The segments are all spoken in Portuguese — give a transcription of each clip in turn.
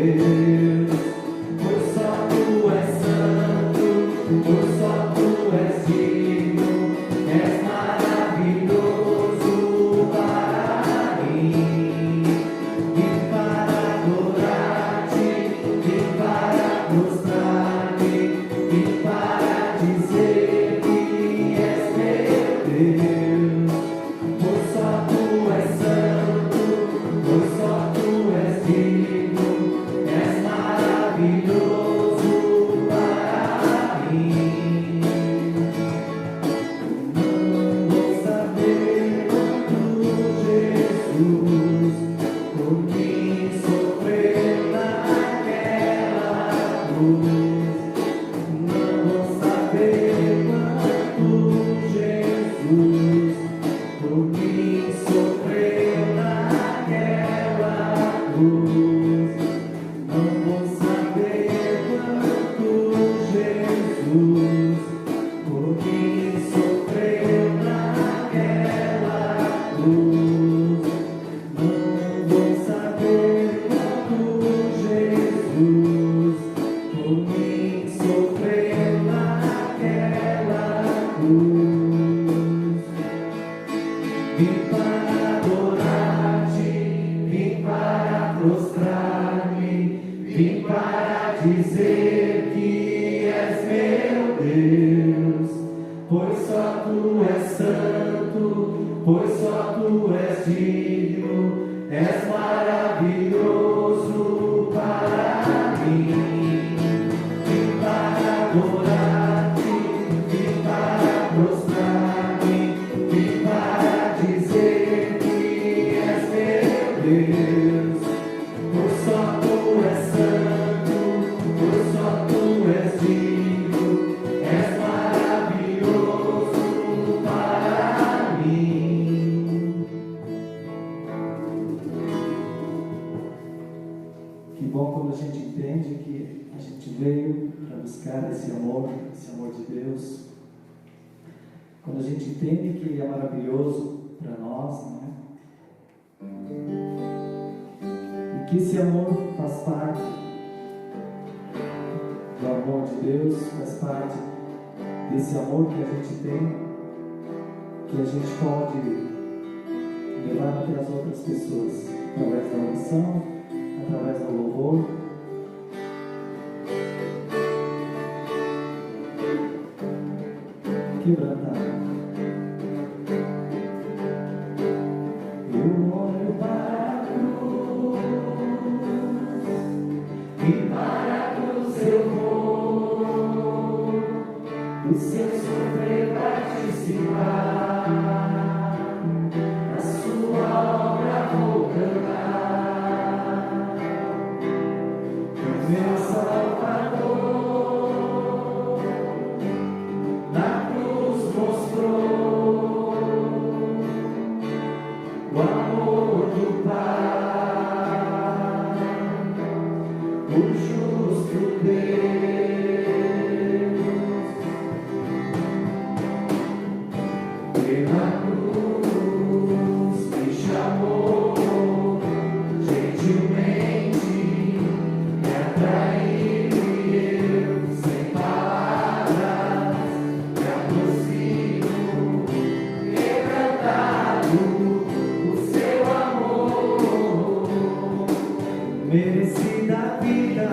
Deus, pois só tu és santo, pois só tu és digno, és maravilhoso para mim. Vim para adorar-te, vim para prostrar-me, vim para dizer que és meu Deus, pois só tu és santo, pois só tu és digno, és maravilhoso para mim. Não vou saber quanto Jesus por mim sofreu naquela cruz. Não vou saber quanto Jesus por mim sofreu naquela cruz. Não vou saber quanto Jesus por mim sofreu naquela cruz. Não vou saber quanto Jesus por mim sofreu naquela cruz. Vim para adorar-te, vim para prostrar-me, vim para dizer que és meu Deus, pois só tu és santo, pois só tu és digno, és maravilhoso para mim. Vim para adorar-te, vim para prostrar-me, vim para dizer que és meu Deus, pois só tu és santo, pois só tu és digno, és maravilhoso para mim. Que bom quando a gente entende que a gente veio para buscar esse amor de Deus. Quando a gente entende que Ele é maravilhoso para nós, né? E que esse amor faz parte do amor de Deus, faz parte desse amor que a gente tem, que a gente pode levar até as outras pessoas, através da oração, através do louvor. Quebrantado. Eu olho para a cruz e para a cruz eu vou, o seu sofrer participar, a sua obra vou cantar, o meu Salvador na cruz mostrou o amor do Pai, o justo Deus. Pela cruz me chamou gentilmente, me atraiu e eu, sem palavras, me aproximo, quebrantado o seu amor, mereci da vida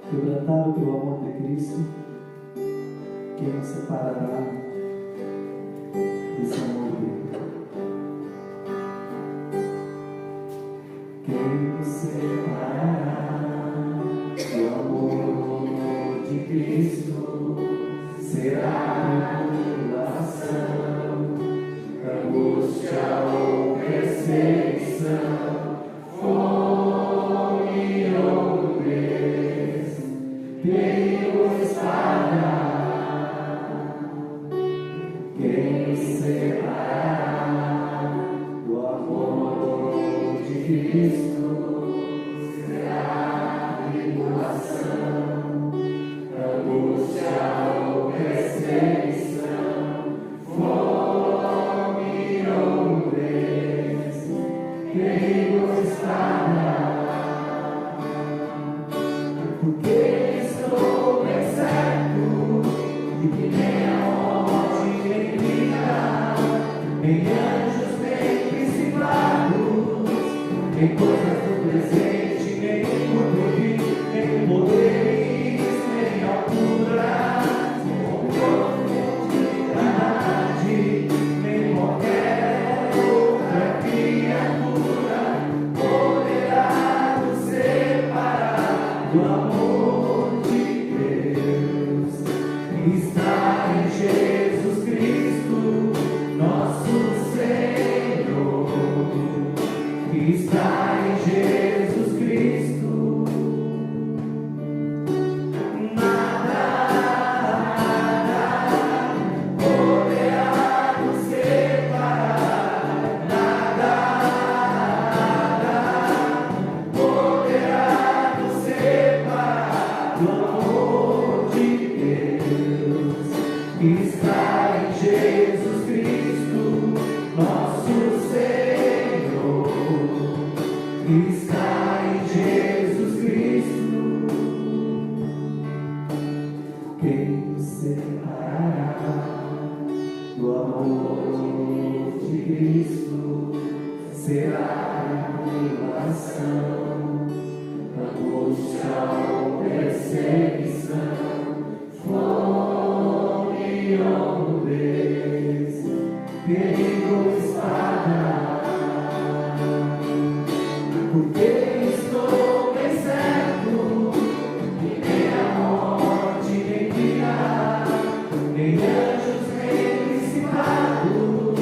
Quebrantado pelo amor de Cristo, quem nos separará desse amor dele? Quem nos separará do amor de Cristo? Será a tribulação, angústia ou perseguição, fome ou nudez, perigo, espada. Quem nos separará do amor de Cristo? Será a tribulação, angústia ou perseguição, fome ou nudez, perigo, espada. Porque estou bem certo de que nem a morte, nem vida, nem anjos, nem principados, nem coisas do presente, nem do porvir, nem poderes, nem alturas, nem profundidade, nem qualquer outra criatura poderá nos separar do amor de Deus que está em Jesus Cristo, nosso Senhor, que está em Jesus Cristo. Nada poderá nos separar, nada poderá nos separar do amor de Deus que está em Jesus Cristo, nosso Senhor, que está em Jesus Cristo. Quem nos separará do amor de Cristo? Será a tribulação, angústia ou perseguição, fome ou nudez, perigo, espada. Porque estou bem certo que nem a morte, nem vida, nem anjos, nem principados,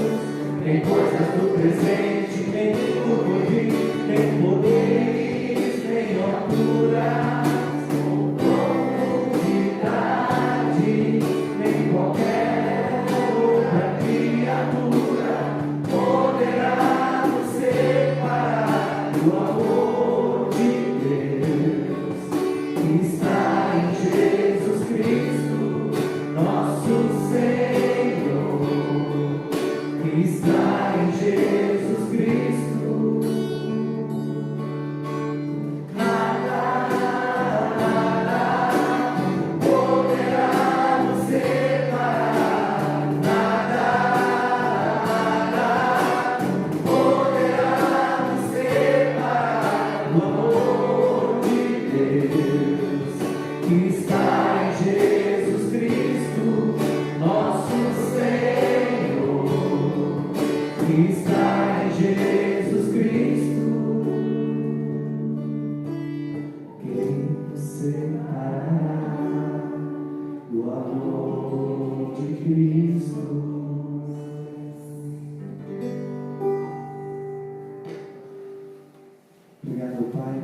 nem coisas do presente, nem do porvir, nem poderes, nem alturas, profundidade, nem qualquer outra criatura poderá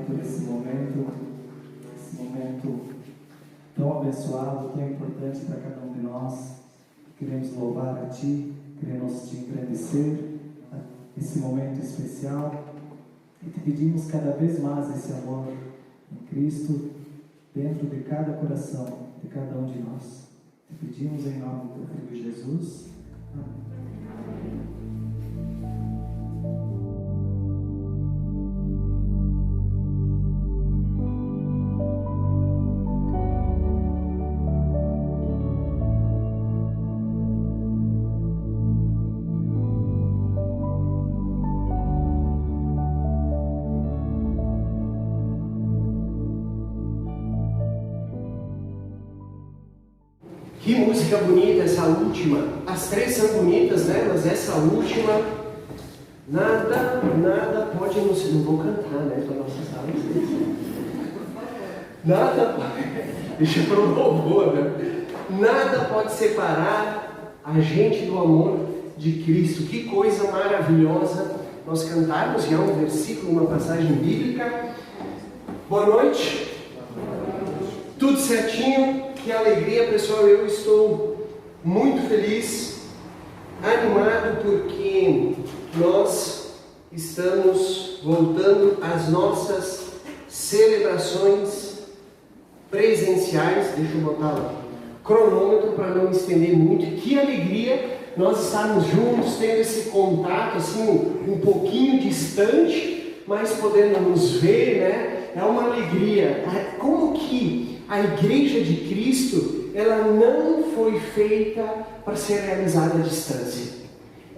por esse momento tão abençoado, tão importante para cada um de nós. Queremos louvar a Ti, queremos Te agradecer esse momento especial e Te pedimos cada vez mais esse amor em Cristo dentro de cada coração, de cada um de nós. Te pedimos em nome do Filho Jesus. Amém. Que música bonita essa última. As três são bonitas, né? Mas essa última, nada pode nos... Não vou cantar, né? Para nossa sala. Nada pode... Deixa para o louvor, né? Nada pode separar a gente do amor de Cristo. Que coisa maravilhosa nós cantarmos já um versículo, uma passagem bíblica. Boa noite. Tudo certinho? Que alegria, pessoal. Eu estou muito feliz, animado, porque nós estamos voltando às nossas celebrações presenciais. Deixa eu botar cronômetro para não estender muito. Que alegria nós estarmos juntos, tendo esse contato assim um pouquinho distante, mas podendo nos ver, né? É uma alegria. Como que a Igreja de Cristo, ela não foi feita para ser realizada à distância.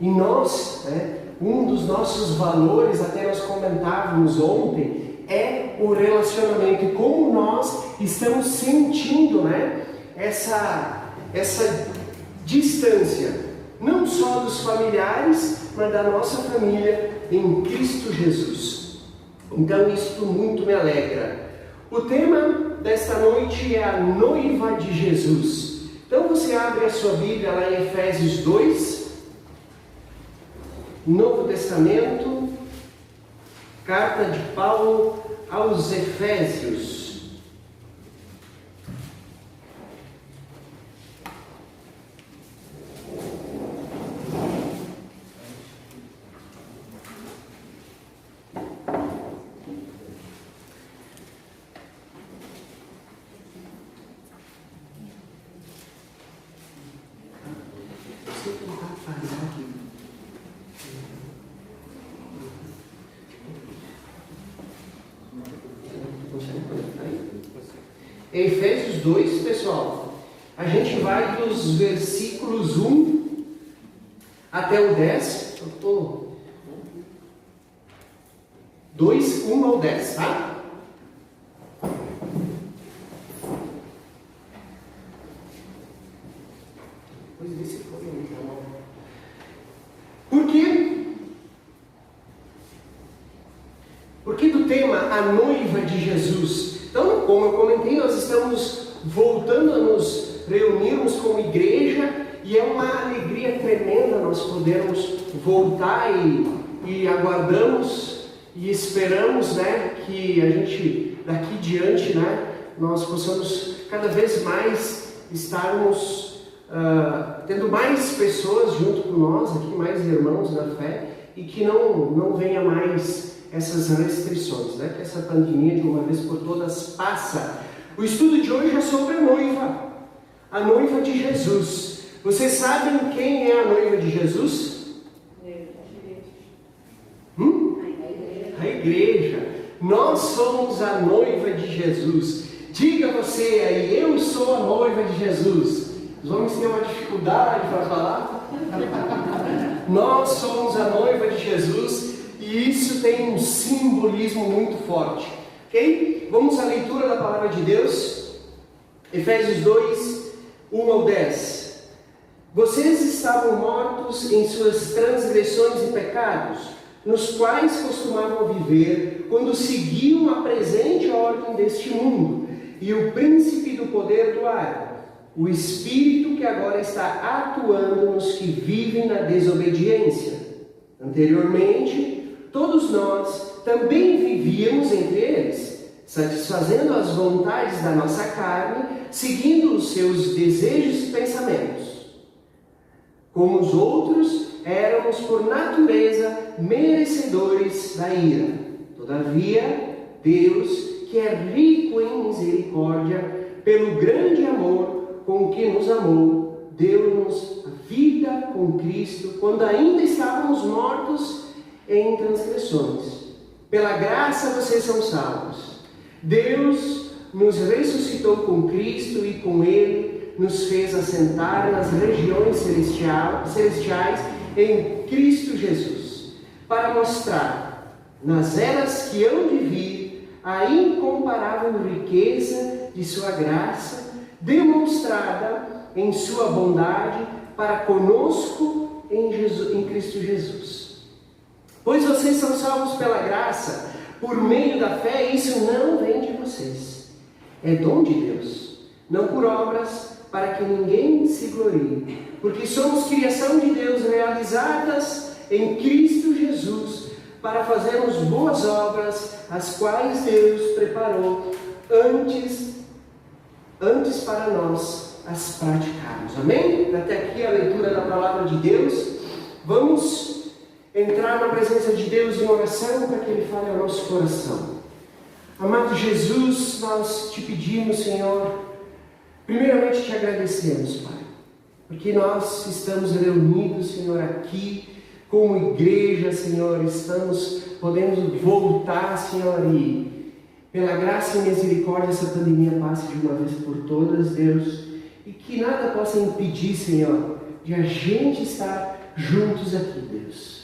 E nós, né, um dos nossos valores, até nós comentávamos ontem, é o relacionamento. E como nós estamos sentindo, né, essa distância, não só dos familiares, mas da nossa família em Cristo Jesus. Então isso muito me alegra. O tema desta noite é a noiva de Jesus. Então você abre a sua Bíblia lá em Efésios 2, Novo Testamento, carta de Paulo aos Efésios. Efésios 2, pessoal, a gente vai dos versículos 1 até o 10. 2, 1 ao 10, tá? Depois vê se foi então. Por quê? Porque do tema a noiva de Jesus. Então, como eu comentei, nós estamos voltando a nos reunirmos como igreja e é uma alegria tremenda nós podermos voltar e aguardamos e esperamos, né, que a gente daqui diante, né, nós possamos cada vez mais estarmos tendo mais pessoas junto com nós aqui, mais irmãos na fé, e que não venha mais essas restrições, né? Que essa pandemia de uma vez por todas passa. O estudo de hoje é sobre a noiva de Jesus. Vocês sabem quem é a noiva de Jesus? A igreja. Nós somos a noiva de Jesus. Diga você aí, eu sou a noiva de Jesus. Os homens têm uma dificuldade para falar. Nós somos a noiva de Jesus. E isso tem um simbolismo muito forte, ok? Vamos à leitura da palavra de Deus, Efésios 2, 1 ao 10. Vocês estavam mortos em suas transgressões e pecados, nos quais costumavam viver quando seguiam a presente ordem deste mundo, e o príncipe do poder do ar, o espírito que agora está atuando nos que vivem na desobediência. Anteriormente, todos nós também vivíamos entre eles, satisfazendo as vontades da nossa carne, seguindo os seus desejos e pensamentos. Como os outros, éramos por natureza merecedores da ira. Todavia, Deus, que é rico em misericórdia, pelo grande amor com que nos amou, deu-nos a vida com Cristo, quando ainda estávamos mortos em transgressões. Pela graça vocês são salvos. Deus nos ressuscitou com Cristo e com Ele nos fez assentar nas regiões celestiais em Cristo Jesus, para mostrar nas eras que hão de vir a incomparável riqueza de sua graça, demonstrada em sua bondade para conosco em Cristo Jesus. Pois vocês são salvos pela graça, por meio da fé, e isso não vem de vocês. É dom de Deus, não por obras, para que ninguém se glorie. Porque somos criação de Deus, realizadas em Cristo Jesus, para fazermos boas obras, as quais Deus preparou antes para nós as praticarmos. Amém? Até aqui a leitura da palavra de Deus. Vamos entrar na presença de Deus em oração para que Ele fale ao nosso coração. Amado Jesus, nós te pedimos, Senhor, primeiramente te agradecemos, Pai, porque nós estamos reunidos, Senhor, aqui como igreja, Senhor, podemos voltar, Senhor, e pela graça e misericórdia essa pandemia passe de uma vez por todas, Deus, e que nada possa impedir, Senhor, de a gente estar juntos aqui, Deus.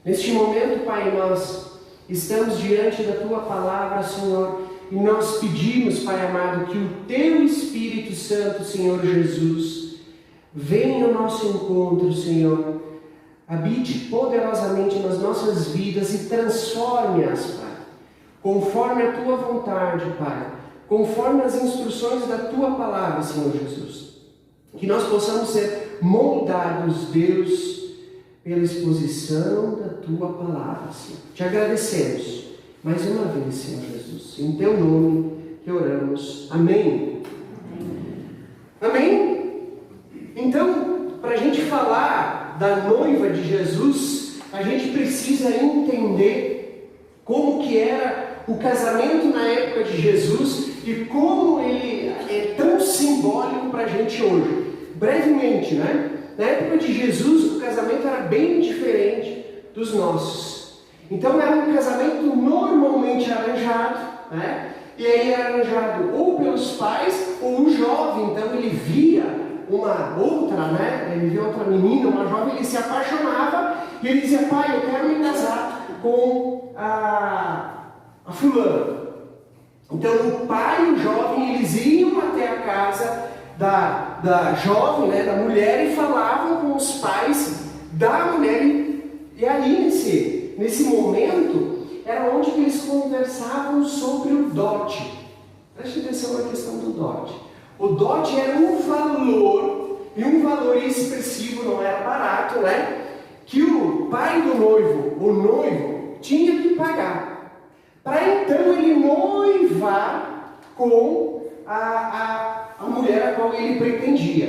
Neste momento, Pai, nós estamos diante da Tua palavra, Senhor, e nós pedimos, Pai amado, que o Teu Espírito Santo, Senhor Jesus, venha ao nosso encontro, Senhor, habite poderosamente nas nossas vidas e transforme-as, Pai, conforme a Tua vontade, Pai, conforme as instruções da Tua palavra, Senhor Jesus. Que nós possamos ser moldados, Deus, pela exposição da Tua palavra, Senhor. Te agradecemos mais uma vez, Senhor Jesus. Em Teu nome que oramos. Amém. Amém? Então, para a gente falar da noiva de Jesus, a gente precisa entender como que era o casamento na época de Jesus e como ele é tão simbólico para a gente hoje. Brevemente, né? Na época de Jesus, o casamento era bem diferente dos nossos. Então era um casamento normalmente arranjado, né? E aí era arranjado ou pelos pais, ou o jovem, então ele via uma outra, né? Ele via outra menina, uma jovem, ele se apaixonava e ele dizia: pai, eu quero me casar com a fulana. Então o pai e o jovem, eles iam até a casa da jovem, né, da mulher, e falavam com os pais da mulher, e aí nesse momento era onde que eles conversavam sobre o dote. Preste atenção na questão do dote. O dote era um valor, e um valor expressivo, não era barato, né, que o pai do noivo, o noivo, tinha que pagar, para então ele noivar com a mulher a qual ele pretendia.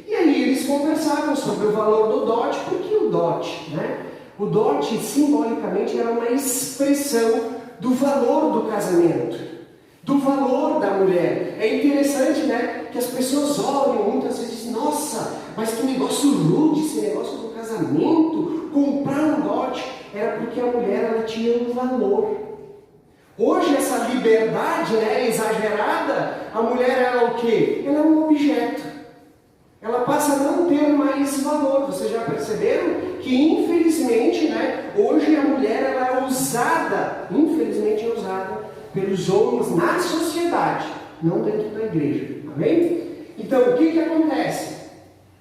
E aí eles conversavam sobre o valor do dote. Por que o dote, né? O dote simbolicamente era uma expressão do valor do casamento, do valor da mulher. É interessante, né, que as pessoas olham muitas vezes e dizem: nossa, mas que negócio rude esse negócio do casamento, comprar um dote. Era porque a mulher, ela tinha um valor. Hoje essa liberdade, né, exagerada, a mulher, ela é o quê? Ela é um objeto. Ela passa a não ter mais valor. Vocês já perceberam que, infelizmente, né, hoje a mulher, ela é usada, infelizmente é usada pelos homens na sociedade, não dentro da igreja. Amém? Então, o que acontece?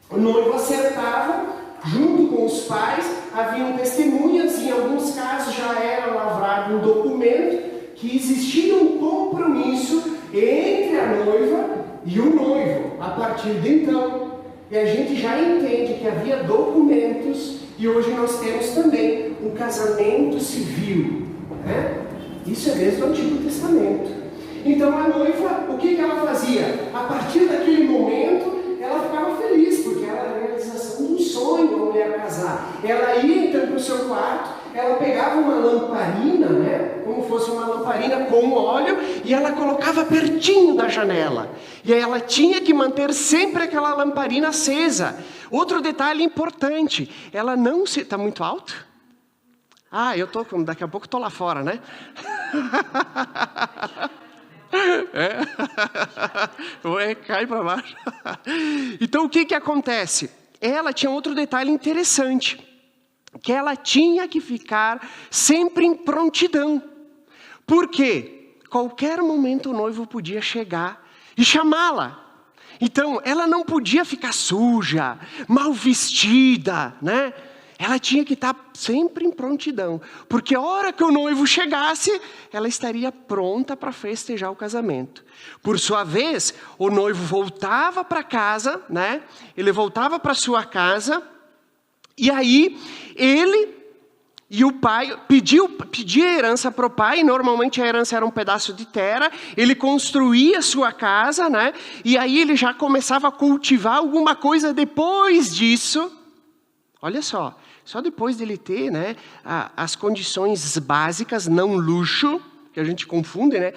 O noivo acertava, junto com os pais, haviam testemunhas, em alguns casos já era lavrado um documento que existia um compromisso entre a noiva e o noivo, a partir de então. E a gente já entende que havia documentos, e hoje nós temos também um casamento civil, né? Isso é desde o Antigo Testamento. Então a noiva, o que ela fazia? A partir daquele momento, ela ficava feliz, porque era a realização de um sonho, a mulher casar. Ela ia então para o seu quarto, ela pegava uma lamparina, né? Como fosse uma lamparina com óleo, e ela colocava pertinho da janela. E aí ela tinha que manter sempre aquela lamparina acesa. Outro detalhe importante, ela não se... Está muito alto? Daqui a pouco estou lá fora, né? Cai para baixo. Então o que acontece? Ela tinha outro detalhe interessante, que ela tinha que ficar sempre em prontidão. Por quê? Qualquer momento o noivo podia chegar e chamá-la. Então ela não podia ficar suja, mal vestida, né? Ela tinha que estar sempre em prontidão, porque a hora que o noivo chegasse, ela estaria pronta para festejar o casamento. Por sua vez, o noivo voltava para casa, né? Ele voltava para sua casa, e aí ele e o pai pedia herança para o pai. Normalmente a herança era um pedaço de terra. Ele construía sua casa, né? E aí ele já começava a cultivar alguma coisa depois disso. Olha só depois dele ter, né, as condições básicas, não luxo, que a gente confunde, né?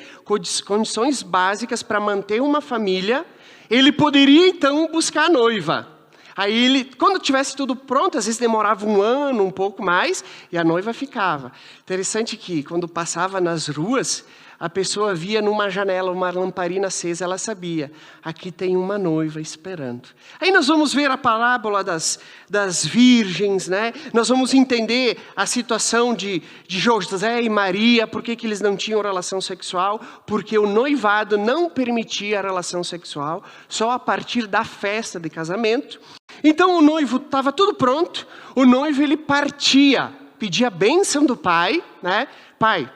Condições básicas para manter uma família, ele poderia então buscar a noiva. Aí ele, quando tivesse tudo pronto, às vezes demorava um ano, um pouco mais, e a noiva ficava. Interessante que quando passava nas ruas, a pessoa via numa janela uma lamparina acesa, ela sabia, aqui tem uma noiva esperando. Aí nós vamos ver a parábola das virgens, né? Nós vamos entender a situação de José e Maria, por que eles não tinham relação sexual, porque o noivado não permitia a relação sexual, só a partir da festa de casamento. Então o noivo estava tudo pronto, o noivo ele partia, pedia a bênção do pai, né? Pai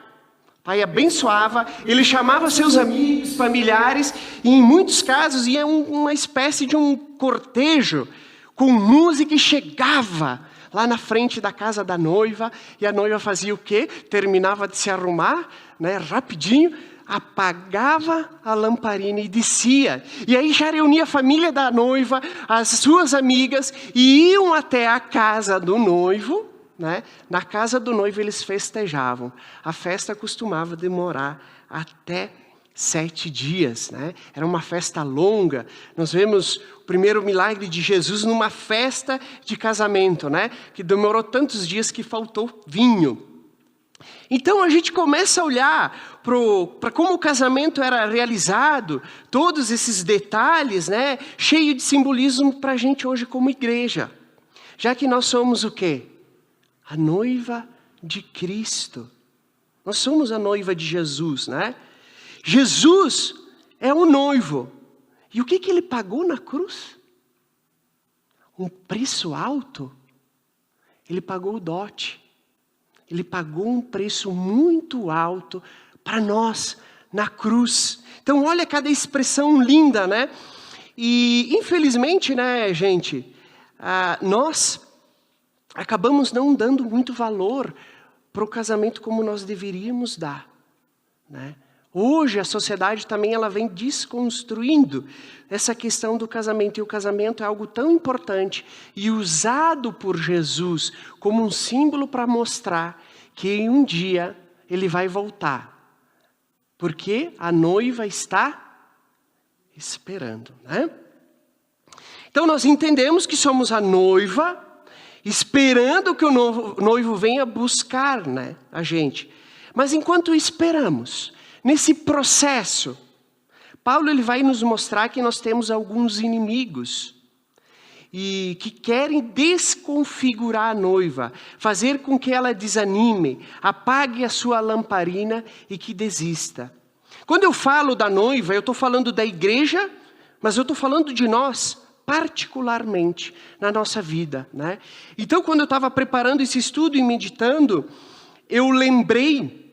abençoava, ele chamava seus amigos, familiares, e em muitos casos ia uma espécie de um cortejo com música e chegava lá na frente da casa da noiva, e a noiva fazia o quê? Terminava de se arrumar, né, rapidinho, apagava a lamparina e descia. E aí já reunia a família da noiva, as suas amigas, e iam até a casa do noivo, né? Na casa do noivo eles festejavam. A festa costumava demorar até 7 dias, né? Era uma festa longa. Nós vemos o primeiro milagre de Jesus numa festa de casamento, né? Que demorou tantos dias que faltou vinho. Então a gente começa a olhar para como o casamento era realizado, todos esses detalhes, né? Cheio de simbolismo para a gente hoje como igreja. Já que nós somos o quê? A noiva de Cristo. Nós somos a noiva de Jesus, né? Jesus é o noivo. E o que ele pagou na cruz? Um preço alto. Ele pagou o dote. Ele pagou um preço muito alto para nós, na cruz. Então olha cada expressão linda, né? E infelizmente, né, gente, nós acabamos não dando muito valor para o casamento como nós deveríamos dar, né? Hoje a sociedade também ela vem desconstruindo essa questão do casamento. E o casamento é algo tão importante e usado por Jesus como um símbolo para mostrar que um dia ele vai voltar. Porque a noiva está esperando, né? Então nós entendemos que somos a noiva, esperando que o noivo venha buscar, né, a gente. Mas enquanto esperamos, nesse processo, Paulo ele vai nos mostrar que nós temos alguns inimigos e que querem desconfigurar a noiva, fazer com que ela desanime, apague a sua lamparina e que desista. Quando eu falo da noiva, eu estou falando da igreja, mas eu estou falando de nós, particularmente na nossa vida, né? Então, quando eu estava preparando esse estudo e meditando, eu lembrei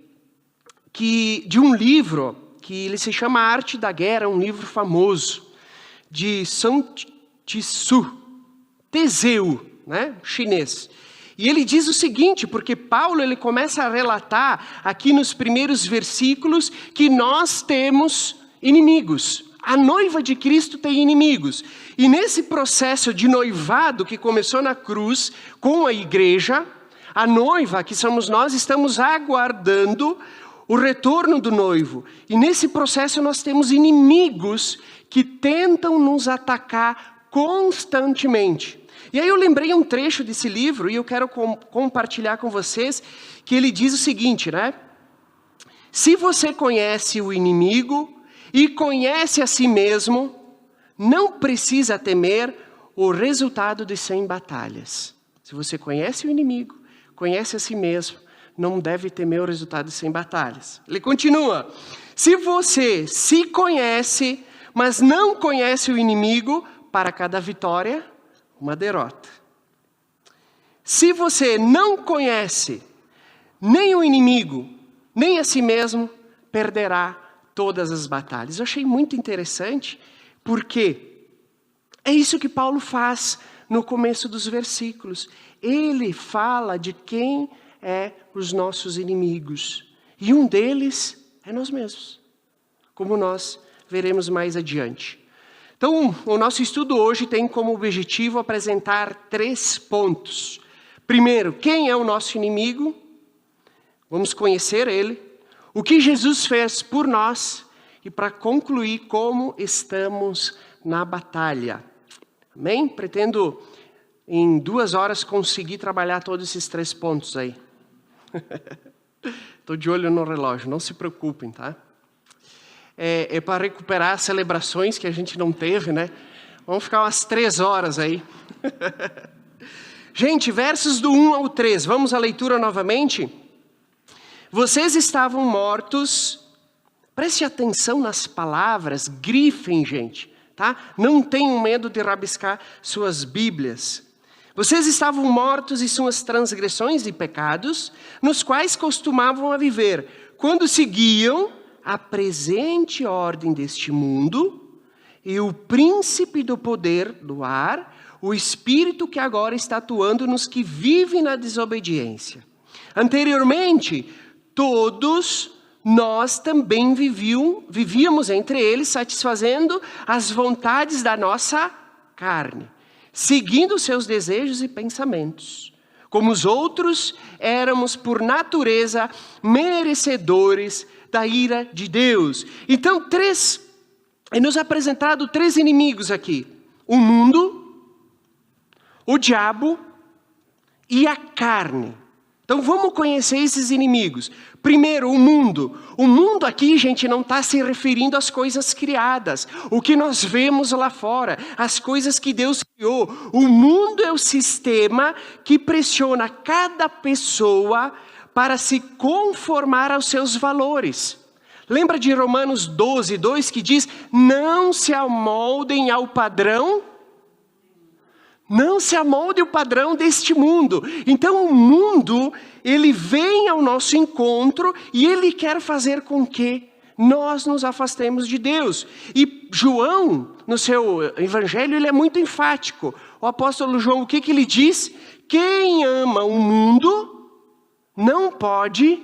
de um livro que ele se chama A Arte da Guerra, um livro famoso, de Sun Tzu, Teseu, né? Chinês. E ele diz o seguinte, porque Paulo ele começa a relatar aqui nos primeiros versículos que nós temos inimigos. A noiva de Cristo tem inimigos. E nesse processo de noivado que começou na cruz com a igreja, a noiva, que somos nós, estamos aguardando o retorno do noivo. E nesse processo nós temos inimigos que tentam nos atacar constantemente. E aí eu lembrei um trecho desse livro e eu quero compartilhar com vocês, que ele diz o seguinte, né? Se você conhece o inimigo e conhece a si mesmo, não precisa temer o resultado de 100 batalhas. Se você conhece o inimigo, conhece a si mesmo, não deve temer o resultado de 100 batalhas. Ele continua, se você se conhece, mas não conhece o inimigo, para cada vitória, uma derrota. Se você não conhece nem o inimigo, nem a si mesmo, perderá todas as batalhas. Eu achei muito interessante, porque é isso que Paulo faz no começo dos versículos. Ele fala de quem é os nossos inimigos. E um deles é nós mesmos, como nós veremos mais adiante. Então, o nosso estudo hoje tem como objetivo apresentar 3 pontos. Primeiro, quem é o nosso inimigo? Vamos conhecer ele. O que Jesus fez por nós. E para concluir, como estamos na batalha. Amém? Pretendo, em 2 horas, conseguir trabalhar todos esses 3 pontos aí. Estou de olho no relógio, não se preocupem, tá? É para recuperar as celebrações que a gente não teve, né? Vamos ficar umas 3 horas aí. Gente, versos do 1 ao 3, vamos à leitura novamente? Vocês estavam mortos, preste atenção nas palavras, grifem, gente, tá? Não tenham medo de rabiscar suas Bíblias. Vocês estavam mortos em suas transgressões e pecados, nos quais costumavam a viver, quando seguiam a presente ordem deste mundo e o príncipe do poder do ar, o espírito que agora está atuando nos que vivem na desobediência. Anteriormente, todos nós também vivíamos entre eles, satisfazendo as vontades da nossa carne, seguindo seus desejos e pensamentos. Como os outros, éramos por natureza merecedores da ira de Deus. Então, é nos apresentado 3 inimigos aqui. O mundo, o diabo e a carne. Então, vamos conhecer esses inimigos. Primeiro, o mundo. O mundo aqui, gente, não está se referindo às coisas criadas. O que nós vemos lá fora. As coisas que Deus criou. O mundo é o sistema que pressiona cada pessoa para se conformar aos seus valores. Lembra de Romanos 12, 2, que diz, não se amoldem ao padrão, não se amolde o padrão deste mundo. Então o mundo, ele vem ao nosso encontro e ele quer fazer com que nós nos afastemos de Deus. E João, no seu evangelho, ele é muito enfático. O apóstolo João, o que ele diz? Quem ama o mundo não pode...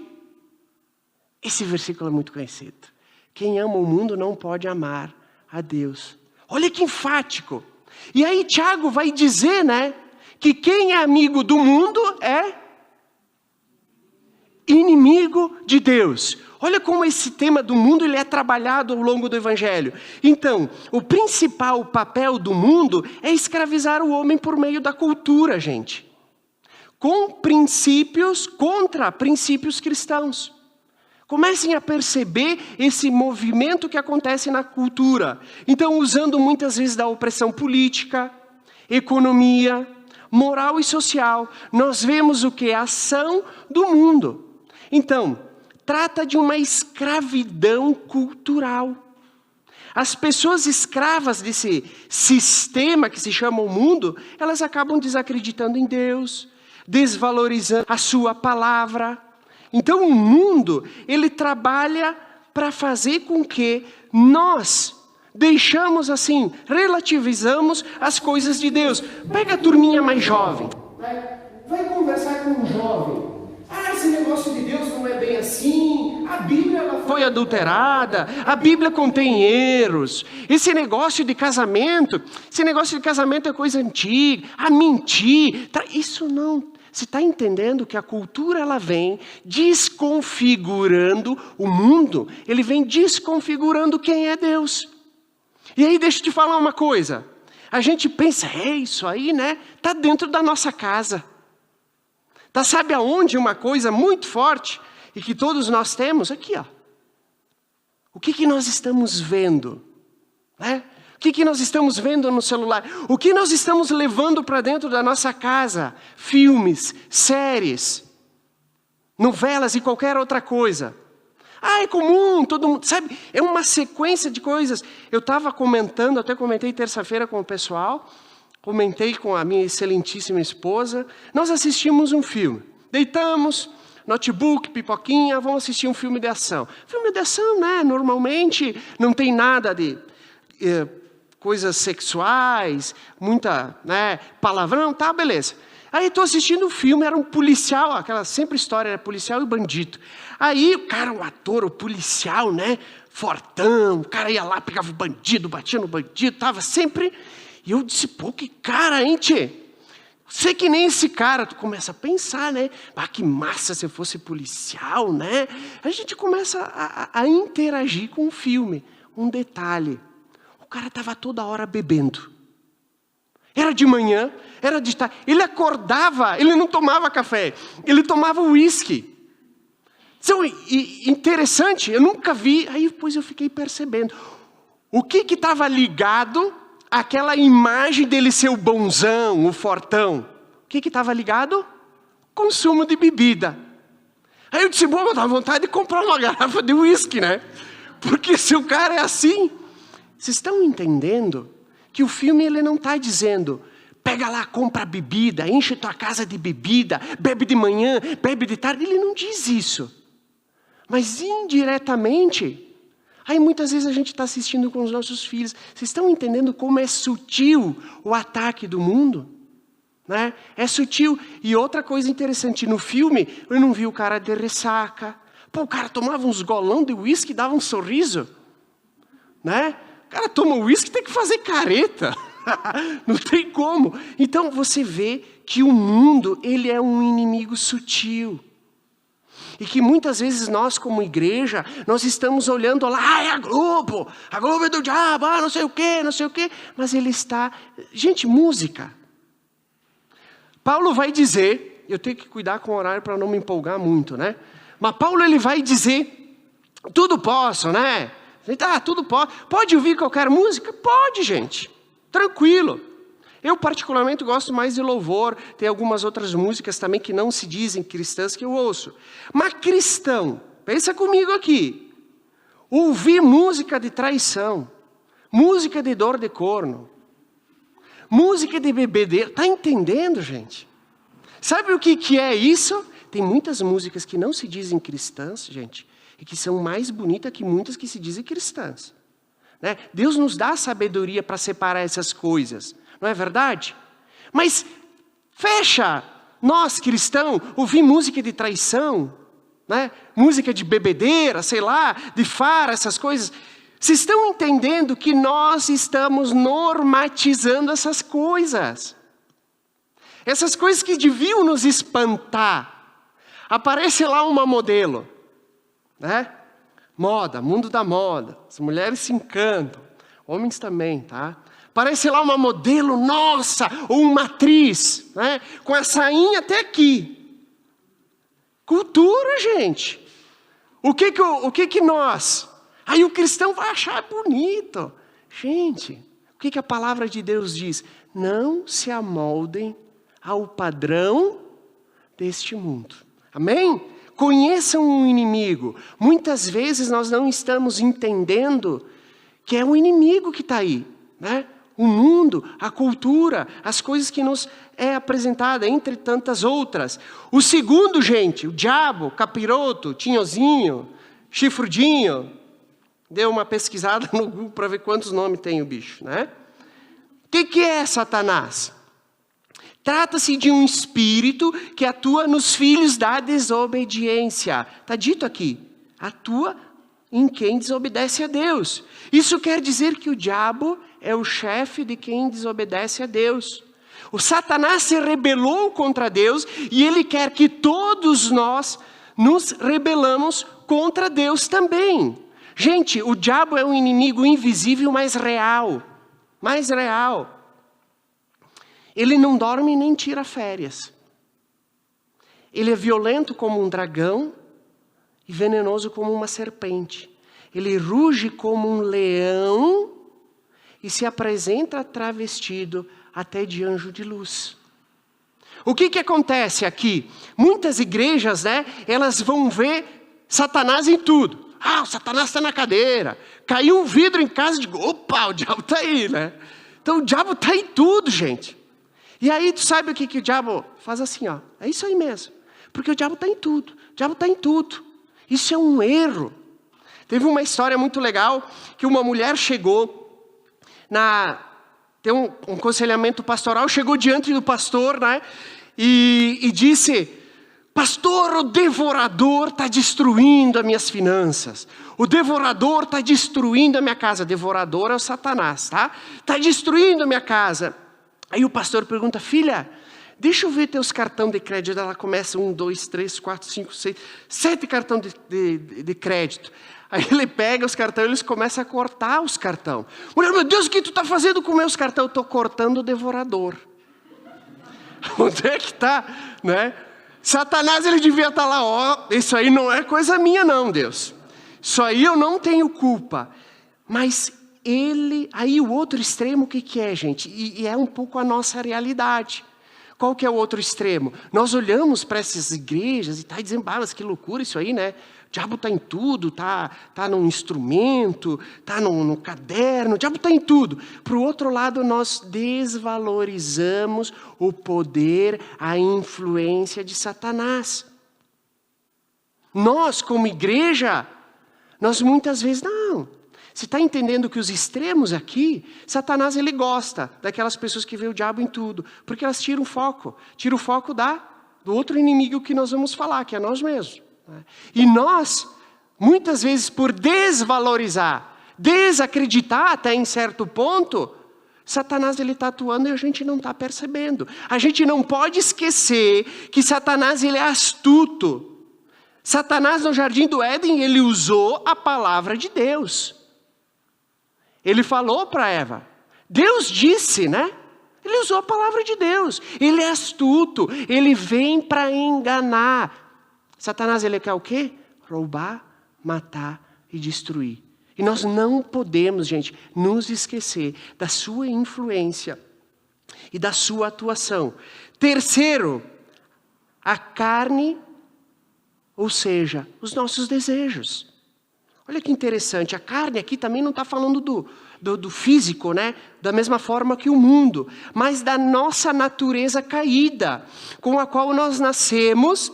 Esse versículo é muito conhecido. Quem ama o mundo não pode amar a Deus. Olha que enfático. E aí Tiago vai dizer, né, que quem é amigo do mundo é inimigo de Deus. Olha como esse tema do mundo ele é trabalhado ao longo do Evangelho. Então, o principal papel do mundo é escravizar o homem por meio da cultura, gente. Com princípios, contra princípios cristãos. Comecem a perceber esse movimento que acontece na cultura. Então, usando muitas vezes da opressão política, economia, moral e social, nós vemos o que? A ação do mundo. Então, trata de uma escravidão cultural. As pessoas escravas desse sistema que se chama o mundo, elas acabam desacreditando em Deus, desvalorizando a sua palavra. Então o mundo, ele trabalha para fazer com que nós deixamos relativizamos as coisas de Deus. Pega a turminha mais jovem. vai conversar com um jovem. Esse negócio de Deus não é bem assim, a Bíblia ela foi adulterada, a Bíblia contém erros, esse negócio de casamento é coisa antiga, a mentir, isso não. Você está entendendo que a cultura ela vem desconfigurando o mundo, ele vem desconfigurando quem é Deus. E aí deixa eu te falar uma coisa, a gente pensa, isso aí, né, está dentro da nossa casa. Tá, sabe aonde uma coisa muito forte e que todos nós temos? Aqui, ó. O que nós estamos vendo? Né? O que nós estamos vendo no celular? O que nós estamos levando para dentro da nossa casa? Filmes, séries, novelas e qualquer outra coisa. É comum, todo mundo, sabe? É uma sequência de coisas. Eu estava comentando, até comentei terça-feira com o pessoal, comentei com a minha excelentíssima esposa, nós assistimos um filme, deitamos, notebook, pipoquinha, vamos assistir um filme de ação. Filme de ação, né, normalmente não tem nada de coisas sexuais, muita, né, palavrão, tá, beleza. Aí estou assistindo um filme, era um policial, aquela sempre história, era policial e bandido. Aí o cara, o ator, o policial, né, fortão, o cara ia lá, pegava o bandido, batia no bandido, tava sempre... E eu disse, que cara, hein, tchê? Sei que nem esse cara, tu começa a pensar, né? Que massa se eu fosse policial, né? A gente começa a interagir com o filme. Um detalhe, o cara estava toda hora bebendo. Era de manhã, era de tarde. Ele acordava, ele não tomava café, ele tomava uísque. Interessante, eu nunca vi, aí depois eu fiquei percebendo. O que estava ligado... Aquela imagem dele ser o bonzão, o fortão. O que estava ligado? Consumo de bebida. Aí eu disse, eu dava vontade de comprar uma garrafa de uísque, né? Porque se o cara é assim... Vocês estão entendendo que o filme ele não está dizendo... Pega lá, compra bebida, enche tua casa de bebida, bebe de manhã, bebe de tarde. Ele não diz isso. Mas indiretamente... Aí muitas vezes a gente está assistindo com os nossos filhos. Vocês estão entendendo como é sutil o ataque do mundo? Né? É sutil. E outra coisa interessante, no filme, eu não vi o cara de ressaca. O cara tomava uns golão de uísque e dava um sorriso. Né? O cara toma uísque e tem que fazer careta. Não tem como. Então você vê que o mundo ele é um inimigo sutil. E que muitas vezes nós, como igreja, nós estamos olhando lá, é a Globo é do diabo, não sei o quê. Mas ele está... Gente, música. Paulo vai dizer, eu tenho que cuidar com o horário para não me empolgar muito, né? Mas Paulo ele vai dizer, tudo posso, né? Tudo posso. Pode ouvir qualquer música? Pode, gente. Tranquilo. Eu particularmente gosto mais de louvor, tem algumas outras músicas também que não se dizem cristãs que eu ouço. Mas cristão, pensa comigo aqui, ouvir música de traição, música de dor de corno, música de bebedeira, tá entendendo, gente? Sabe o que é isso? Tem muitas músicas que não se dizem cristãs, gente, e que são mais bonitas que muitas que se dizem cristãs. Né? Deus nos dá sabedoria para separar essas coisas. Não é verdade? Mas fecha, nós cristãos, ouvir música de traição, né? Música de bebedeira, sei lá, de farra, essas coisas. Vocês estão entendendo que nós estamos normatizando essas coisas. Essas coisas que deviam nos espantar. Aparece lá uma modelo, né? Moda, mundo da moda. As mulheres se encantam, homens também, tá? Parece lá uma modelo, nossa, ou uma atriz, né? Com a sainha até aqui. Cultura, gente. O que nós? Aí o cristão vai achar bonito. Gente, o que a palavra de Deus diz? Não se amoldem ao padrão deste mundo. Amém? Conheçam o inimigo. Muitas vezes nós não estamos entendendo que é o inimigo que está aí, né? O mundo, a cultura, as coisas que nos é apresentada, entre tantas outras. O segundo, gente, o diabo, capiroto, tinhozinho, chifrudinho. Deu uma pesquisada no Google para ver quantos nomes tem o bicho, né? O que é Satanás? Trata-se de um espírito que atua nos filhos da desobediência. Está dito aqui, atua em quem desobedece a Deus. Isso quer dizer que o diabo é o chefe de quem desobedece a Deus. O Satanás se rebelou contra Deus e ele quer que todos nós nos rebelamos contra Deus também. Gente, o diabo é um inimigo invisível, mas real. Mais real. Ele não dorme nem tira férias. Ele é violento como um dragão e venenoso como uma serpente. Ele ruge como um leão e se apresenta travestido até de anjo de luz. O que acontece aqui? Muitas igrejas, elas vão ver Satanás em tudo. O Satanás está na cadeira. Caiu um vidro em casa e digo, opa, o diabo está aí, Então o diabo está em tudo, gente. E aí tu sabe o que o diabo faz assim, é isso aí mesmo. Porque o diabo está em tudo, o diabo está em tudo. Isso é um erro. Teve uma história muito legal, que uma mulher chegou, tem um aconselhamento pastoral, chegou diante do pastor, e disse, pastor, o devorador está destruindo as minhas finanças. O devorador está destruindo a minha casa. Devorador é o Satanás, tá? Está destruindo a minha casa. Aí o pastor pergunta, filha, deixa eu ver teus cartões de crédito. Ela começa 1, 2, 3, 4, 5, 6, 7 cartões de crédito. Aí ele pega os cartões e eles começam a cortar os cartões. Mulher, meu Deus, o que tu está fazendo com meus cartões? Eu estou cortando o devorador. Onde é que está, Satanás, ele devia estar lá, isso aí não é coisa minha não, Deus. Isso aí eu não tenho culpa. Mas aí o outro extremo, o que é, gente? E é um pouco a nossa realidade. Qual que é o outro extremo? Nós olhamos para essas igrejas e dizendo, mas que loucura isso aí, O diabo está em tudo, está num instrumento, está no caderno, o diabo está em tudo. Para o outro lado, nós desvalorizamos o poder, a influência de Satanás. Nós, como igreja, nós muitas vezes, não. Você está entendendo que os extremos aqui, Satanás ele gosta daquelas pessoas que vê o diabo em tudo, porque elas tiram o foco do outro inimigo que nós vamos falar, que é nós mesmos. E nós, muitas vezes por desvalorizar, desacreditar até em certo ponto, Satanás ele está atuando e a gente não está percebendo. A gente não pode esquecer que Satanás ele é astuto. Satanás no Jardim do Éden, ele usou a palavra de Deus. Ele falou para Eva, Deus disse, Ele usou a palavra de Deus. Ele é astuto, ele vem para enganar. Satanás, ele quer o quê? Roubar, matar e destruir. E nós não podemos, gente, nos esquecer da sua influência e da sua atuação. Terceiro, a carne, ou seja, os nossos desejos. Olha que interessante, a carne aqui também não está falando do físico, Da mesma forma que o mundo, mas da nossa natureza caída, com a qual nós nascemos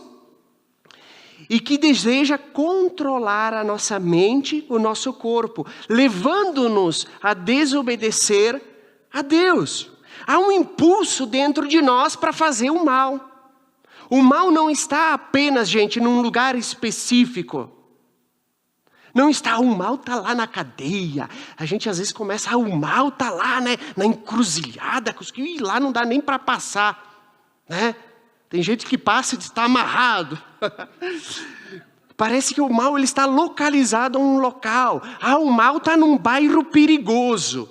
e que deseja controlar a nossa mente, o nosso corpo, levando-nos a desobedecer a Deus. Há um impulso dentro de nós para fazer o mal. O mal não está apenas, gente, num lugar específico. Não está, o mal está lá na cadeia. A gente às vezes começa, o mal está lá, na encruzilhada, e lá não dá nem para passar, Tem gente que passa e está amarrado. Parece que o mal ele está localizado em um local. O mal está num bairro perigoso.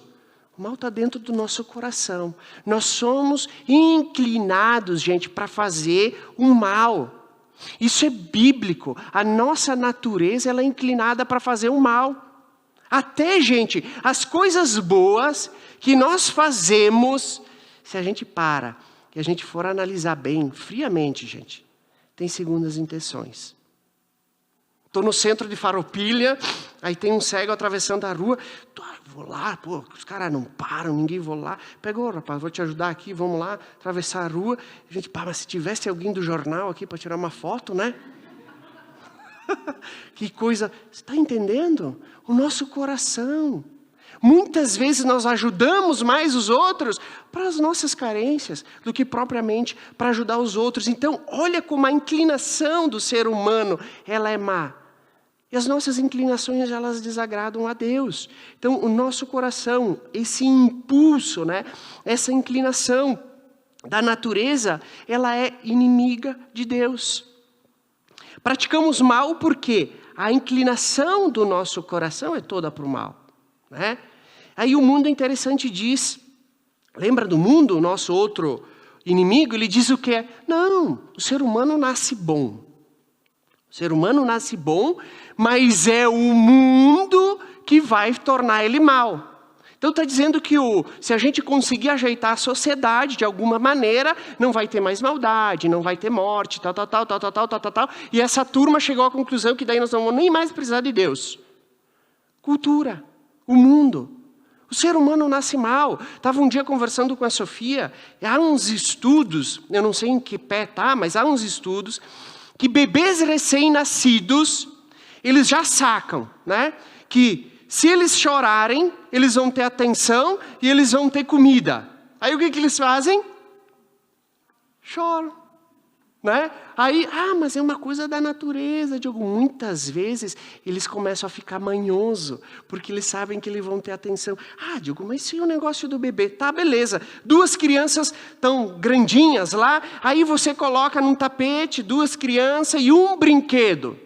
O mal está dentro do nosso coração. Nós somos inclinados, gente, para fazer o mal. Isso é bíblico. A nossa natureza ela é inclinada para fazer o mal. Até, gente, as coisas boas que nós fazemos, se a gente para e a gente for analisar bem, friamente, gente, tem segundas intenções. Estou no centro de Farroupilha, aí tem um cego atravessando a rua. Vou lá, os caras não param, ninguém vou lá. Pegou, rapaz, vou te ajudar aqui, vamos lá, atravessar a rua. A gente, mas se tivesse alguém do jornal aqui para tirar uma foto, Que coisa, você está entendendo? O nosso coração. Muitas vezes nós ajudamos mais os outros para as nossas carências do que propriamente para ajudar os outros. Então, olha como a inclinação do ser humano, ela é má. E as nossas inclinações, elas desagradam a Deus. Então, o nosso coração, esse impulso, né? Essa inclinação da natureza, ela é inimiga de Deus. Praticamos mal porque a inclinação do nosso coração é toda para o mal, né? Aí o mundo interessante diz, lembra do mundo, o nosso outro inimigo? Ele diz o quê? Não, o ser humano nasce bom. O ser humano nasce bom, mas é o mundo que vai tornar ele mal. Então está dizendo que se a gente conseguir ajeitar a sociedade de alguma maneira, não vai ter mais maldade, não vai ter morte, tal. E essa turma chegou à conclusão que daí nós não vamos nem mais precisar de Deus. Cultura, o mundo. O ser humano nasce mal. Estava um dia conversando com a Sofia, há uns estudos, eu não sei em que pé tá, mas há uns estudos, que bebês recém-nascidos, eles já sacam, né? Que se eles chorarem, eles vão ter atenção e eles vão ter comida. Aí o que eles fazem? Choram, né? Aí, mas é uma coisa da natureza, Diogo. Muitas vezes eles começam a ficar manhoso, porque eles sabem que eles vão ter atenção. Diogo, mas se o negócio do bebê, tá, beleza. 2 crianças tão grandinhas lá, aí você coloca num tapete 2 crianças e um brinquedo.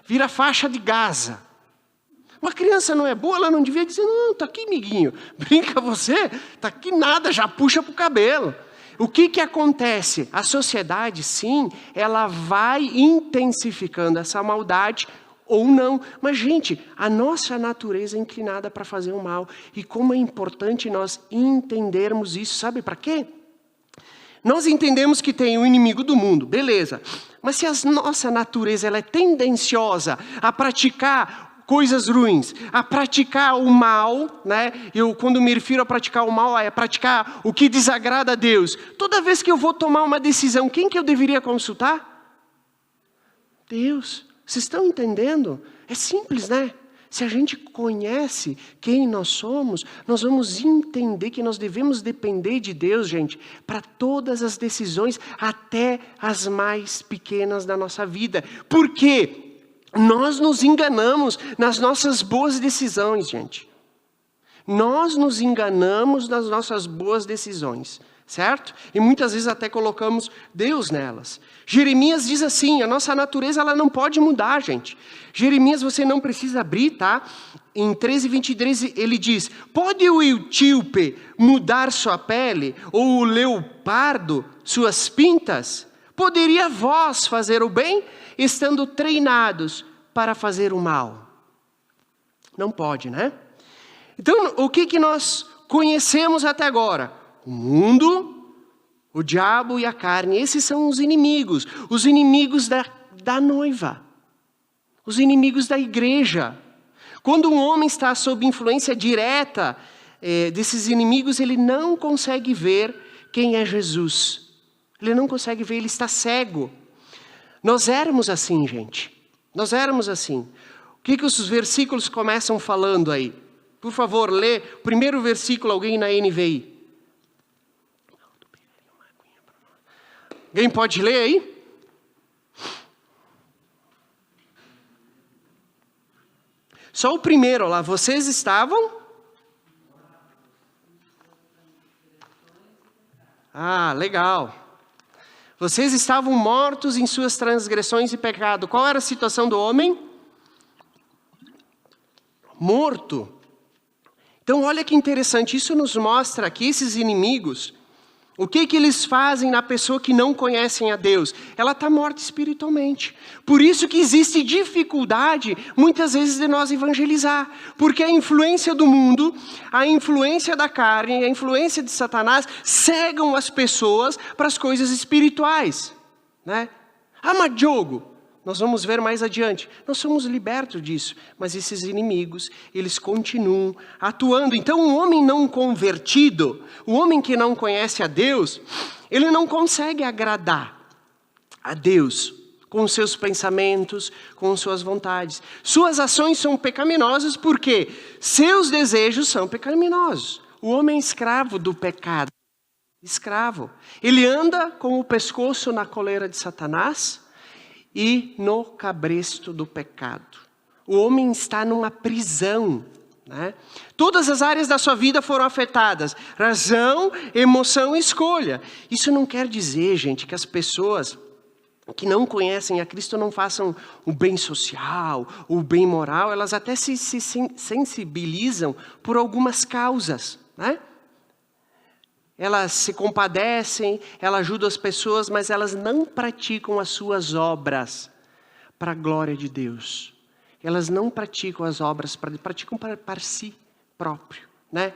Vira faixa de Gaza. Uma criança não é boa, ela não devia dizer, não, tá aqui, amiguinho. Brinca você, tá aqui nada, já puxa pro cabelo. O que acontece? A sociedade, sim, ela vai intensificando essa maldade ou não. Mas, gente, a nossa natureza é inclinada para fazer o mal. E como é importante nós entendermos isso. Sabe para quê? Nós entendemos que tem o inimigo do mundo, beleza. Mas se a nossa natureza ela é tendenciosa a praticar coisas ruins, a praticar o mal, né? Eu, quando me refiro a praticar o mal, é praticar o que desagrada a Deus. Toda vez que eu vou tomar uma decisão, quem que eu deveria consultar? Deus. Vocês estão entendendo? É simples, né? Se a gente conhece quem nós somos, nós vamos entender que nós devemos depender de Deus, gente, para todas as decisões, até as mais pequenas da nossa vida. Por quê? Nós nos enganamos nas nossas boas decisões, gente. Nós nos enganamos nas nossas boas decisões, certo? E muitas vezes até colocamos Deus nelas. Jeremias diz assim, a nossa natureza ela não pode mudar, gente. Jeremias, você não precisa abrir, tá? Em 13:23 ele diz, pode o etíope mudar sua pele, ou o leopardo suas pintas? Poderia vós fazer o bem, estando treinados para fazer o mal? Não pode, né? Então, o que nós conhecemos até agora? O mundo, o diabo e a carne. Esses são os inimigos da noiva. Os inimigos da igreja. Quando um homem está sob influência direta desses inimigos, ele não consegue ver quem é Jesus. Ele não consegue ver, ele está cego. Nós éramos assim, gente. Nós éramos assim. O que os versículos começam falando aí? Por favor, lê o primeiro versículo, alguém na NVI. Alguém pode ler aí? Só o primeiro lá. Vocês estavam? Legal. Vocês estavam mortos em suas transgressões e pecado. Qual era a situação do homem? Morto. Então olha que interessante, isso nos mostra que esses inimigos, o que eles fazem na pessoa que não conhecem a Deus? Ela está morta espiritualmente. Por isso que existe dificuldade, muitas vezes, de nós evangelizar. Porque a influência do mundo, a influência da carne, a influência de Satanás, cegam as pessoas para as coisas espirituais. Né? Mas Diogo, nós vamos ver mais adiante. Nós somos libertos disso. Mas esses inimigos, eles continuam atuando. Então, um homem não convertido, o homem que não conhece a Deus, ele não consegue agradar a Deus com os seus pensamentos, com suas vontades. Suas ações são pecaminosas porque seus desejos são pecaminosos. O homem é escravo do pecado. Escravo. Ele anda com o pescoço na coleira de Satanás e no cabresto do pecado. O homem está numa prisão, né? Todas as áreas da sua vida foram afetadas. Razão, emoção e escolha. Isso não quer dizer, gente, que as pessoas que não conhecem a Cristo não façam o bem social, o bem moral. Elas até se sensibilizam por algumas causas, né? Elas se compadecem, elas ajudam as pessoas, mas elas não praticam as suas obras para a glória de Deus. Elas não praticam as obras, praticam para si próprio, né?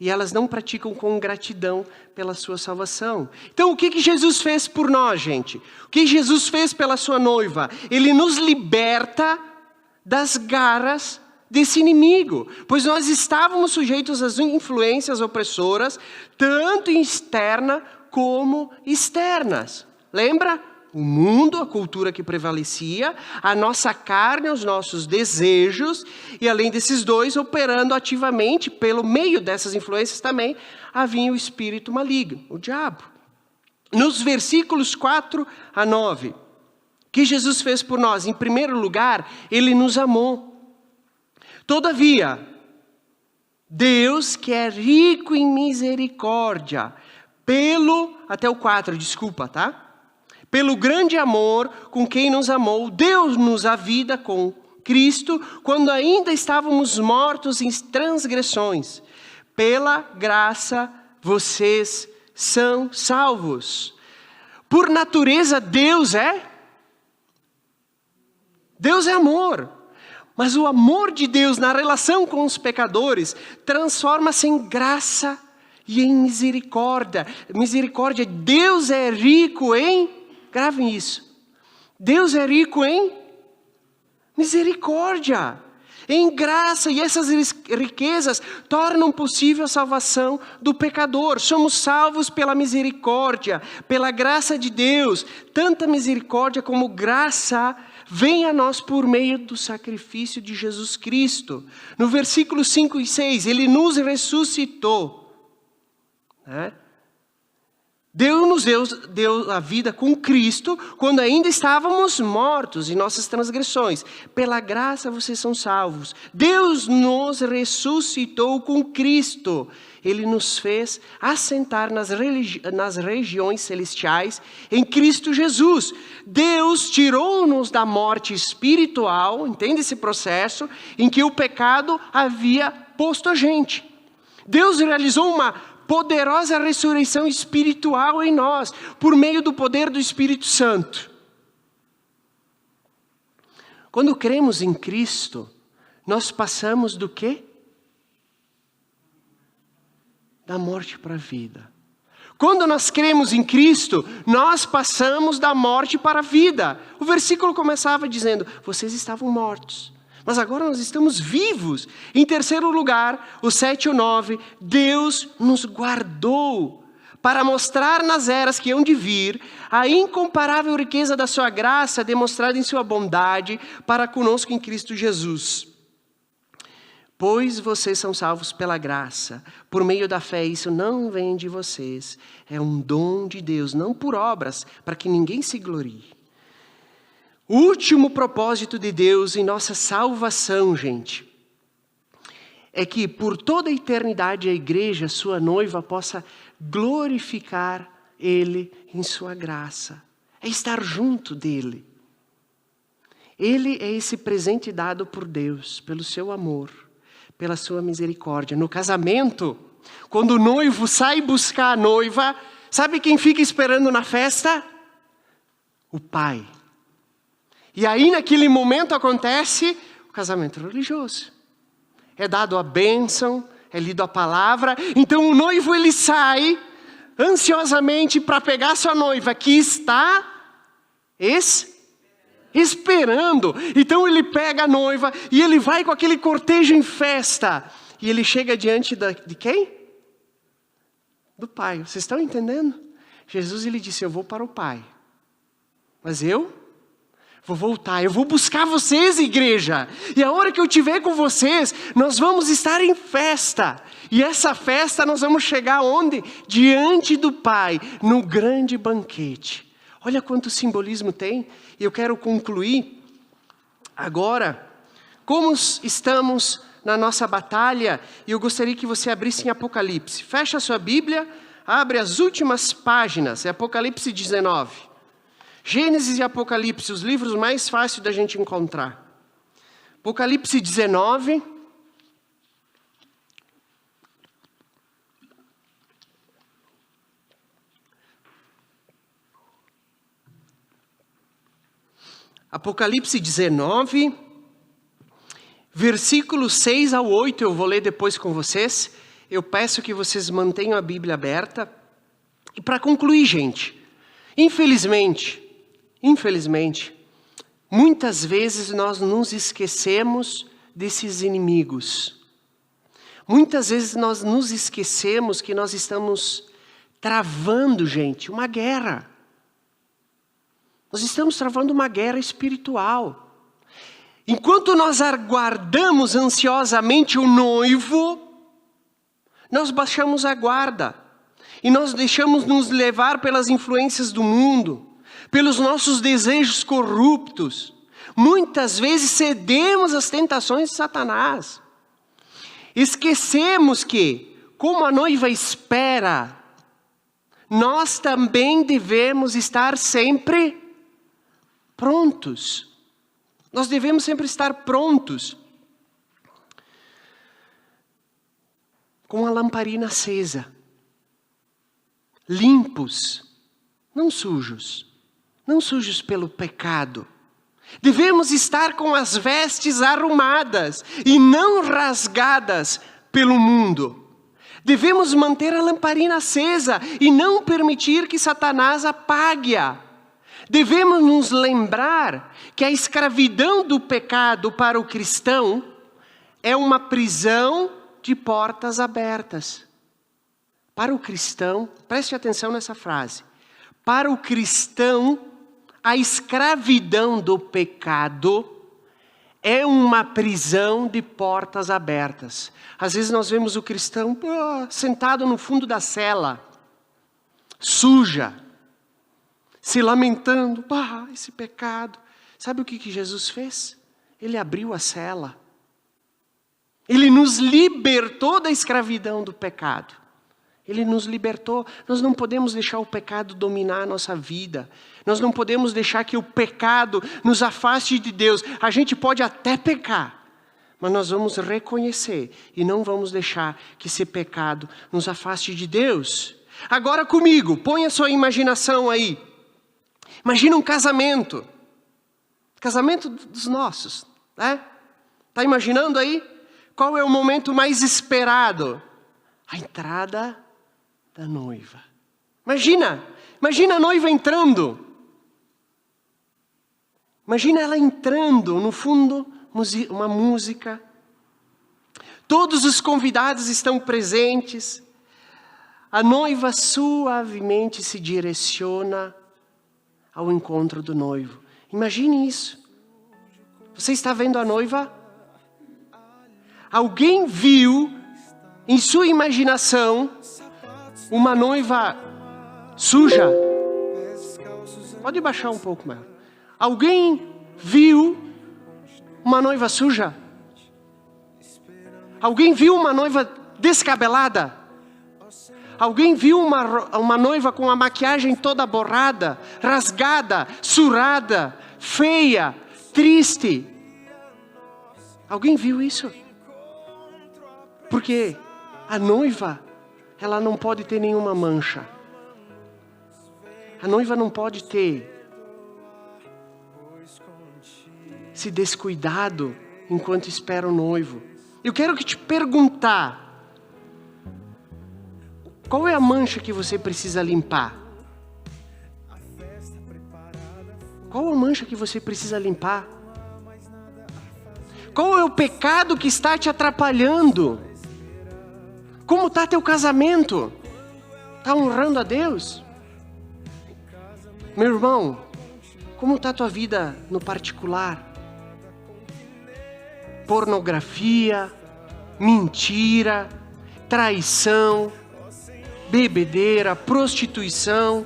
E elas não praticam com gratidão pela sua salvação. Então o que Jesus fez por nós, gente? O que Jesus fez pela sua noiva? Ele nos liberta das garras desse inimigo. Pois nós estávamos sujeitos às influências opressoras, tanto externa como externas. Lembra? O mundo, a cultura que prevalecia, a nossa carne, os nossos desejos, e além desses dois, operando ativamente, pelo meio dessas influências também, havia o espírito maligno, o diabo. Nos versículos 4 a 9, o que Jesus fez por nós? Em primeiro lugar, Ele nos amou. Todavia, Deus, que é rico em misericórdia, até o 4, desculpa, tá? Pelo grande amor com quem nos amou, deu-nos a vida com Cristo, quando ainda estávamos mortos em transgressões. Pela graça, vocês são salvos. Por natureza, Deus é amor. Mas o amor de Deus na relação com os pecadores transforma-se em graça e em misericórdia. Misericórdia, Deus é rico em... Gravem isso. Deus é rico em misericórdia, em graça, e essas riquezas tornam possível a salvação do pecador. Somos salvos pela misericórdia, pela graça de Deus. Tanta misericórdia como graça vem a nós por meio do sacrifício de Jesus Cristo. No versículo 5 e 6, Ele nos ressuscitou, né? Deus deu a vida com Cristo quando ainda estávamos mortos em nossas transgressões. Pela graça vocês são salvos. Deus nos ressuscitou com Cristo. Ele nos fez assentar nas regiões celestiais em Cristo Jesus. Deus tirou-nos da morte espiritual, entende esse processo, em que o pecado havia posto a gente. Deus realizou uma poderosa ressurreição espiritual em nós, por meio do poder do Espírito Santo. Quando cremos em Cristo, nós passamos do quê? Da morte para a vida. Quando nós cremos em Cristo, nós passamos da morte para a vida. O versículo começava dizendo, vocês estavam mortos, mas agora nós estamos vivos. Em terceiro lugar, o 7 e o 9, Deus nos guardou para mostrar nas eras que hão de vir a incomparável riqueza da sua graça demonstrada em sua bondade para conosco em Cristo Jesus. Pois vocês são salvos pela graça, por meio da fé. Isso não vem de vocês, é um dom de Deus, não por obras, para que ninguém se glorie. O último propósito de Deus em nossa salvação, gente, é que por toda a eternidade a igreja, sua noiva, possa glorificar Ele em sua graça. É estar junto dEle. Ele é esse presente dado por Deus, pelo seu amor, pela sua misericórdia. No casamento, quando o noivo sai buscar a noiva, sabe quem fica esperando na festa? O pai. E aí naquele momento acontece o casamento religioso. É dado a bênção, é lido a palavra. Então o noivo ele sai ansiosamente para pegar sua noiva que está esperando. Então ele pega a noiva e ele vai com aquele cortejo em festa. E ele chega diante de quem? Do Pai. Vocês estão entendendo? Jesus ele disse, eu vou para o Pai. Mas eu Vou voltar, eu vou buscar vocês, igreja. E a hora que eu estiver com vocês, nós vamos estar em festa. E essa festa nós vamos chegar onde? Diante do Pai, no grande banquete. Olha quanto simbolismo tem. E eu quero concluir agora. Como estamos na nossa batalha, e eu gostaria que você abrisse em Apocalipse. Fecha a sua Bíblia, abre as últimas páginas, é Apocalipse 19. Gênesis e Apocalipse, os livros mais fáceis da gente encontrar. Apocalipse 19. Apocalipse 19, versículos 6 ao 8, eu vou ler depois com vocês. Eu peço que vocês mantenham a Bíblia aberta. E para concluir, gente, infelizmente, muitas vezes nós nos esquecemos desses inimigos. Muitas vezes nós nos esquecemos que nós estamos travando, gente, uma guerra. Nós estamos travando uma guerra espiritual. Enquanto nós aguardamos ansiosamente o noivo, nós baixamos a guarda. E nós deixamos nos levar pelas influências do mundo, pelos nossos desejos corruptos. Muitas vezes cedemos às tentações de Satanás. Esquecemos que, como a noiva espera, nós também devemos estar sempre prontos. Nós devemos sempre estar prontos. Com a lamparina acesa. Limpos, não sujos pelo pecado. Devemos estar com as vestes arrumadas e não rasgadas pelo mundo. Devemos manter a lamparina acesa e não permitir que Satanás apague-a. Devemos nos lembrar que a escravidão do pecado para o cristão é uma prisão de portas abertas. Para o cristão, preste atenção nessa frase. Para o cristão, a escravidão do pecado é uma prisão de portas abertas. Às vezes nós vemos o cristão sentado no fundo da cela, suja, se lamentando, esse pecado. Sabe o que Jesus fez? Ele abriu a cela. Ele nos libertou da escravidão do pecado. Ele nos libertou. Nós não podemos deixar o pecado dominar a nossa vida. Nós não podemos deixar que o pecado nos afaste de Deus. A gente pode até pecar, mas nós vamos reconhecer e não vamos deixar que esse pecado nos afaste de Deus. Agora comigo, põe a sua imaginação aí. Imagina um casamento. Casamento dos nossos, né? Está imaginando aí? Qual é o momento mais esperado? A entrada da noiva. Imagina a noiva entrando. Imagina ela entrando, no fundo, uma música. Todos os convidados estão presentes. A noiva suavemente se direciona ao encontro do noivo. Imagine isso. Você está vendo a noiva? Alguém viu, em sua imaginação, uma noiva suja? Pode baixar um pouco mais. Alguém viu uma noiva suja? Alguém viu uma noiva descabelada? Alguém viu uma noiva com a maquiagem toda borrada, rasgada, surrada, feia, triste? Alguém viu isso? Porque a noiva, ela não pode ter nenhuma mancha. A noiva não pode ter se descuidado enquanto espera o noivo. Eu quero te perguntar, qual é a mancha que você precisa limpar? Qual a mancha que você precisa limpar? Qual é o pecado que está te atrapalhando? Como está teu casamento? Está honrando a Deus? Meu irmão, Como está a tua vida no particular? Pornografia, mentira, traição, bebedeira, prostituição.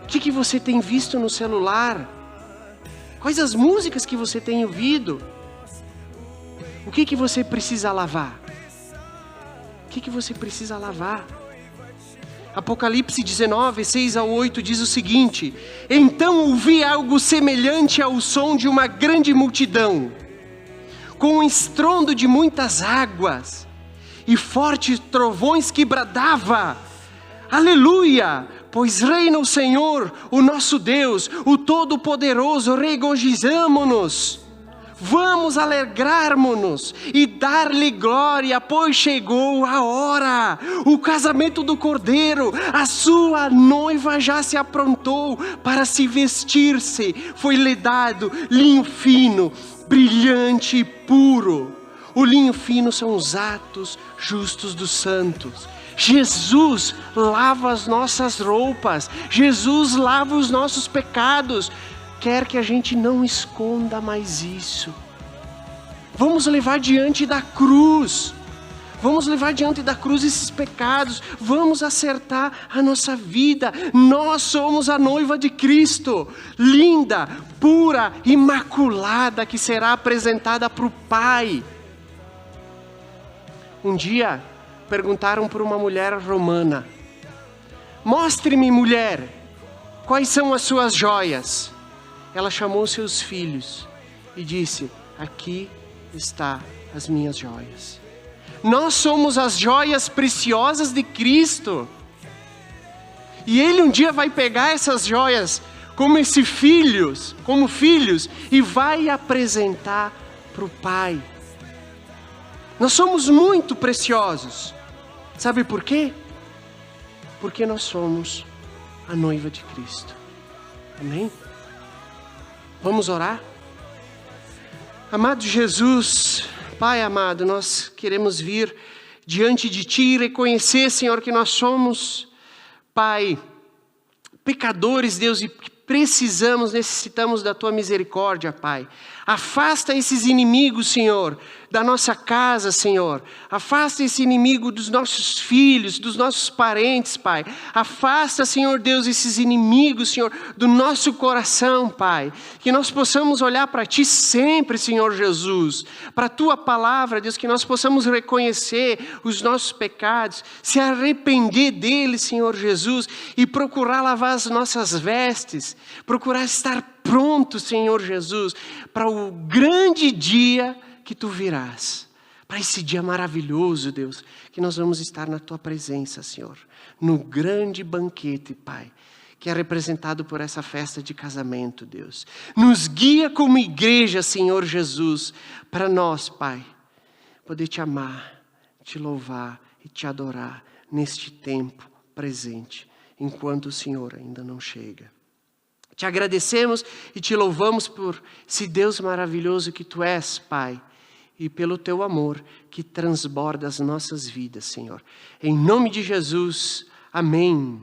O que você tem visto no celular? Quais as músicas que você tem ouvido? O que você precisa lavar? O que você precisa lavar? Apocalipse 19, 6-8 diz o seguinte: então ouvi algo semelhante ao som de uma grande multidão, com um estrondo de muitas águas, e fortes trovões que bradava: aleluia! Pois reina o Senhor, o nosso Deus, o Todo-Poderoso, regozijamo-nos. Vamos alegrar-nos e dar-lhe glória, pois chegou a hora. O casamento do Cordeiro, a sua noiva já se aprontou para se vestir-se. Foi-lhe dado linho fino, brilhante e puro. O linho fino são os atos justos dos santos. Jesus lava as nossas roupas. Jesus lava os nossos pecados. Quer que a gente não esconda mais isso. Vamos levar diante da cruz. Vamos levar diante da cruz esses pecados. Vamos acertar a nossa vida. Nós somos a noiva de Cristo. Linda, pura, imaculada, que será apresentada para o Pai. Um dia perguntaram para uma mulher romana: mostre-me, mulher, quais são as suas joias? Ela chamou seus filhos e disse: aqui está as minhas joias. Nós somos as joias preciosas de Cristo. E Ele um dia vai pegar essas joias como filhos e vai apresentar para o Pai. Nós somos muito preciosos. Sabe por quê? Porque nós somos a noiva de Cristo. Amém? Vamos orar? Amado Jesus, Pai amado, nós queremos vir diante de Ti e reconhecer, Senhor, que nós somos, Pai, pecadores, Deus, e necessitamos da Tua misericórdia, Pai. Afasta esses inimigos, Senhor, da nossa casa, Senhor. Afasta esse inimigo dos nossos filhos, dos nossos parentes, Pai. Afasta, Senhor Deus, esses inimigos, Senhor, do nosso coração, Pai. Que nós possamos olhar para Ti sempre, Senhor Jesus. Para a Tua palavra, Deus, que nós possamos reconhecer os nossos pecados, se arrepender deles, Senhor Jesus, e procurar lavar as nossas vestes, procurar estar pronto, Senhor Jesus, para o grande dia que Tu virás. Para esse dia maravilhoso, Deus, que nós vamos estar na Tua presença, Senhor. No grande banquete, Pai, que é representado por essa festa de casamento, Deus. Nos guia como igreja, Senhor Jesus, para nós, Pai, poder Te amar, Te louvar e Te adorar neste tempo presente, enquanto o Senhor ainda não chega. Te agradecemos e Te louvamos por esse Deus maravilhoso que Tu és, Pai, e pelo Teu amor que transborda as nossas vidas, Senhor. Em nome de Jesus, amém.